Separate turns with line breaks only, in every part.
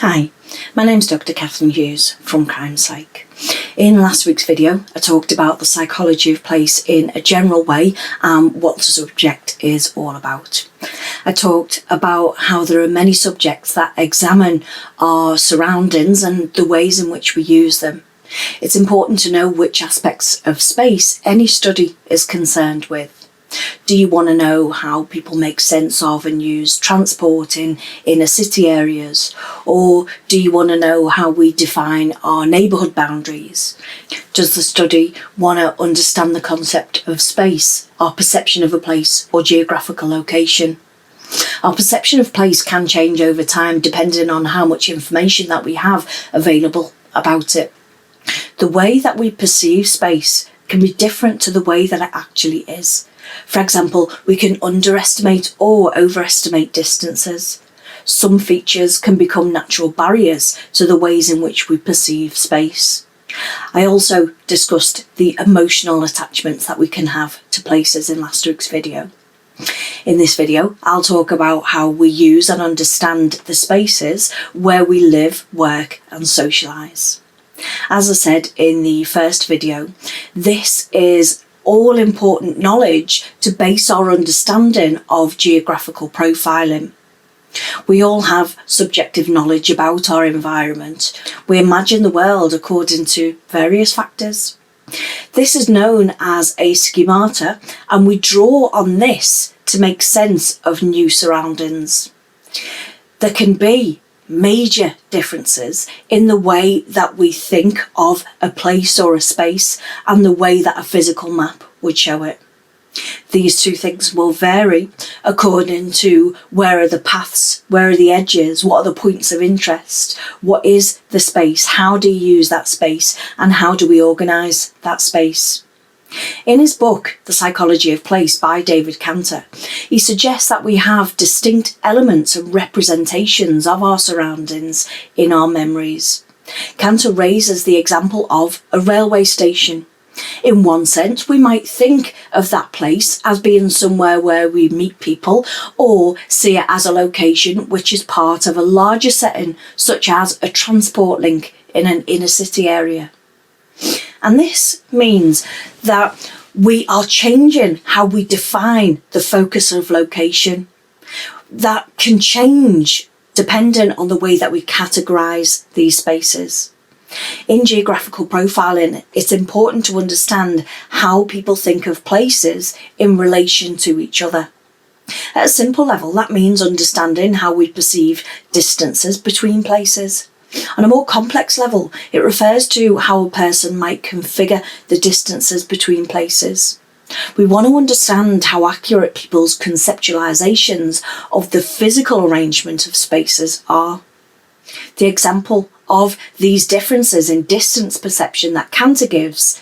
Hi, my name's Dr. Catherine Hughes from Crime Psych. In last week's video, I talked about the psychology of place in a general way and what the subject is all about. I talked about how there are many subjects that examine our surroundings and the ways in which we use them. It's important to know which aspects of space any study is concerned with. Do you want to know how people make sense of and use transport in inner city areas? Or do you want to know how we define our neighbourhood boundaries? Does the study want to understand the concept of space, our perception of a place or geographical location? Our perception of place can change over time depending on how much information that we have available about it. The way that we perceive space can be different to the way that it actually is. For example, we can underestimate or overestimate distances. Some features can become natural barriers to the ways in which we perceive space. I also discussed the emotional attachments that we can have to places in last week's video. In this video, I'll talk about how we use and understand the spaces where we live, work and socialise. As I said in the first video, this is all important knowledge to base our understanding of geographical profiling. We all have subjective knowledge about our environment. We imagine the world according to various factors. This is known as a schemata, and we draw on this to make sense of new surroundings. There can be major differences in the way that we think of a place or a space and the way that a physical map would show it. These two things will vary according to where are the paths, where are the edges, what are the points of interest, what is the space, how do you use that space, and how do we organise that space. In his book, The Psychology of Place by David Cantor, he suggests that we have distinct elements and representations of our surroundings in our memories. Cantor raises the example of a railway station. In one sense, we might think of that place as being somewhere where we meet people, or see it as a location which is part of a larger setting, such as a transport link in an inner city area. And this means that we are changing how we define the focus of location. That can change depending on the way that we categorise these spaces. In geographical profiling, it's important to understand how people think of places in relation to each other. At a simple level, that means understanding how we perceive distances between places. On a more complex level, it refers to how a person might configure the distances between places. We want to understand how accurate people's conceptualizations of the physical arrangement of spaces are. The example of these differences in distance perception that Cantor gives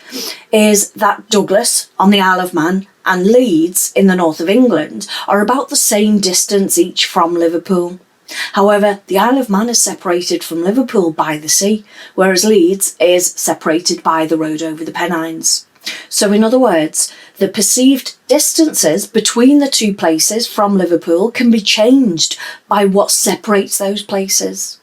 is that Douglas on the Isle of Man and Leeds in the north of England are about the same distance each from Liverpool. However, the Isle of Man is separated from Liverpool by the sea, whereas Leeds is separated by the road over the Pennines. So in other words, the perceived distances between the two places from Liverpool can be changed by what separates those places.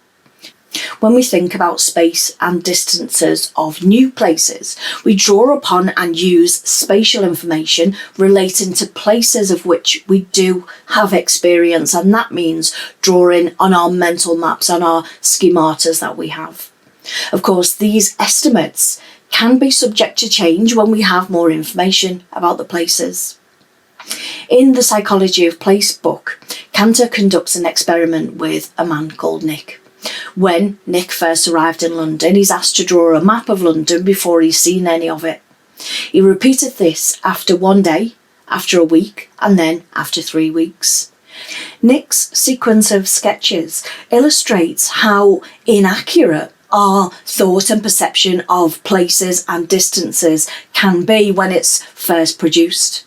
When we think about space and distances of new places, we draw upon and use spatial information relating to places of which we do have experience, and that means drawing on our mental maps and our schematas that we have. Of course, these estimates can be subject to change when we have more information about the places. In the Psychology of Place book, Cantor conducts an experiment with a man called Nick. When Nick first arrived in London, he's asked to draw a map of London before he's seen any of it. He repeated this after one day, after a week, and then after 3 weeks. Nick's sequence of sketches illustrates how inaccurate our thought and perception of places and distances can be when it's first produced.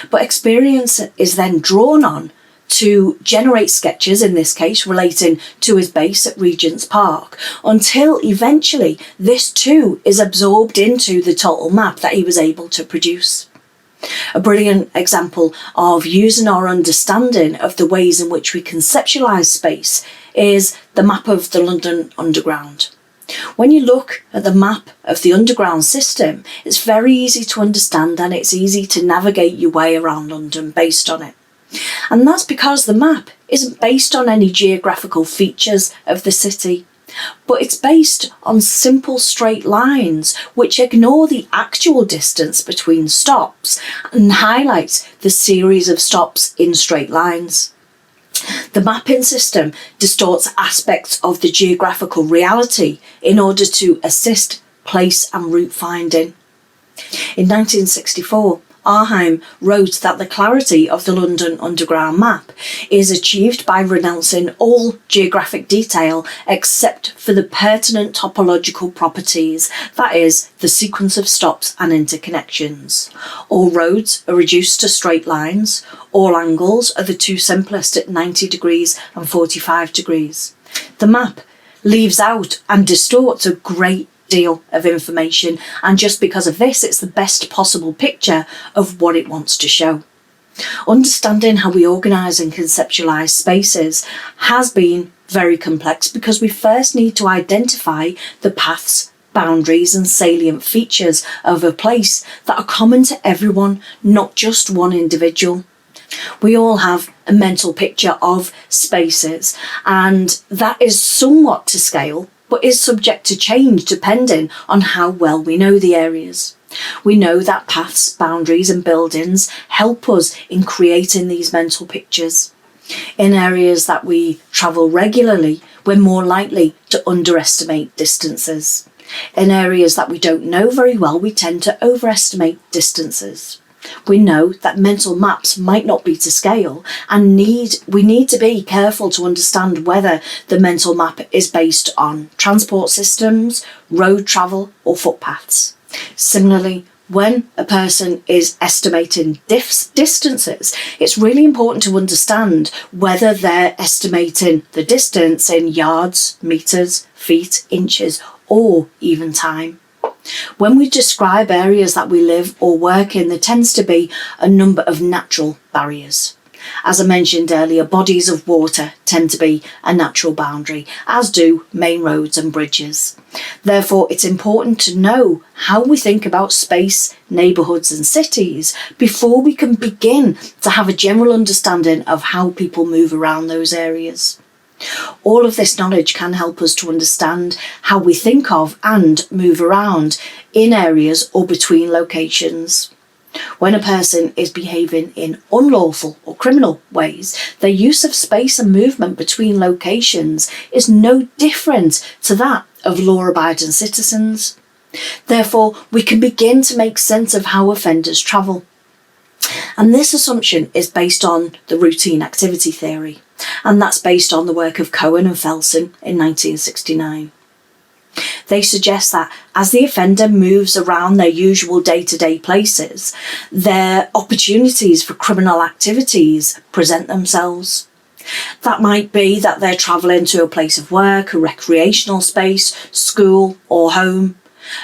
But experience is then drawn on to generate sketches, in this case relating to his base at Regent's Park, until eventually this too is absorbed into the total map that he was able to produce. A brilliant example of using our understanding of the ways in which we conceptualise space is the map of the London Underground. When you look at the map of the underground system, it's very easy to understand and it's easy to navigate your way around London based on it. And that's because the map isn't based on any geographical features of the city, but it's based on simple straight lines which ignore the actual distance between stops and highlight the series of stops in straight lines. The mapping system distorts aspects of the geographical reality in order to assist place and route finding. In 1964, Arnhem wrote that the clarity of the London Underground map is achieved by renouncing all geographic detail except for the pertinent topological properties, that is, the sequence of stops and interconnections. All roads are reduced to straight lines. All angles are the two simplest at 90 degrees and 45 degrees. The map leaves out and distorts a great deal of information, and just because of this, it's the best possible picture of what it wants to show. Understanding how we organise and conceptualise spaces has been very complex because we first need to identify the paths, boundaries and salient features of a place that are common to everyone, not just one individual. We all have a mental picture of spaces, and that is somewhat to scale, but is subject to change depending on how well we know the areas. We know that paths, boundaries and buildings help us in creating these mental pictures. In areas that we travel regularly, we're more likely to underestimate distances. In areas that we don't know very well, we tend to overestimate distances. We know that mental maps might not be to scale, and we need to be careful to understand whether the mental map is based on transport systems, road travel or footpaths. Similarly, when a person is estimating distances, it's really important to understand whether they're estimating the distance in yards, metres, feet, inches or even time. When we describe areas that we live or work in, there tends to be a number of natural barriers. As I mentioned earlier, bodies of water tend to be a natural boundary, as do main roads and bridges. Therefore, it's important to know how we think about space, neighbourhoods and cities before we can begin to have a general understanding of how people move around those areas. All of this knowledge can help us to understand how we think of and move around in areas or between locations. When a person is behaving in unlawful or criminal ways, their use of space and movement between locations is no different to that of law-abiding citizens. Therefore, we can begin to make sense of how offenders travel. And this assumption is based on the routine activity theory, and that's based on the work of Cohen and Felsen in 1969. They suggest that as the offender moves around their usual day-to-day places, their opportunities for criminal activities present themselves. That might be that they're travelling to a place of work, a recreational space, school or home.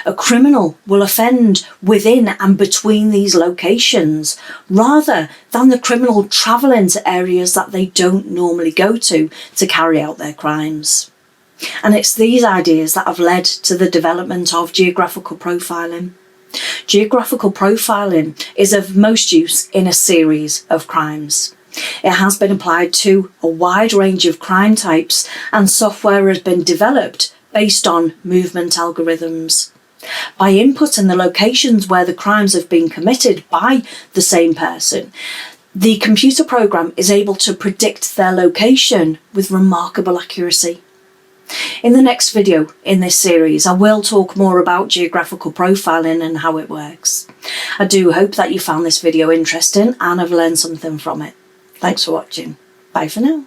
A criminal will offend within and between these locations rather than the criminal travelling to areas that they don't normally go to carry out their crimes. And it's these ideas that have led to the development of geographical profiling. Geographical profiling is of most use in a series of crimes. It has been applied to a wide range of crime types, and software has been developed based on movement algorithms. By inputting the locations where the crimes have been committed by the same person, the computer program is able to predict their location with remarkable accuracy. In the next video in this series, I will talk more about geographical profiling and how it works. I do hope that you found this video interesting and have learned something from it. Thanks for watching. Bye for now.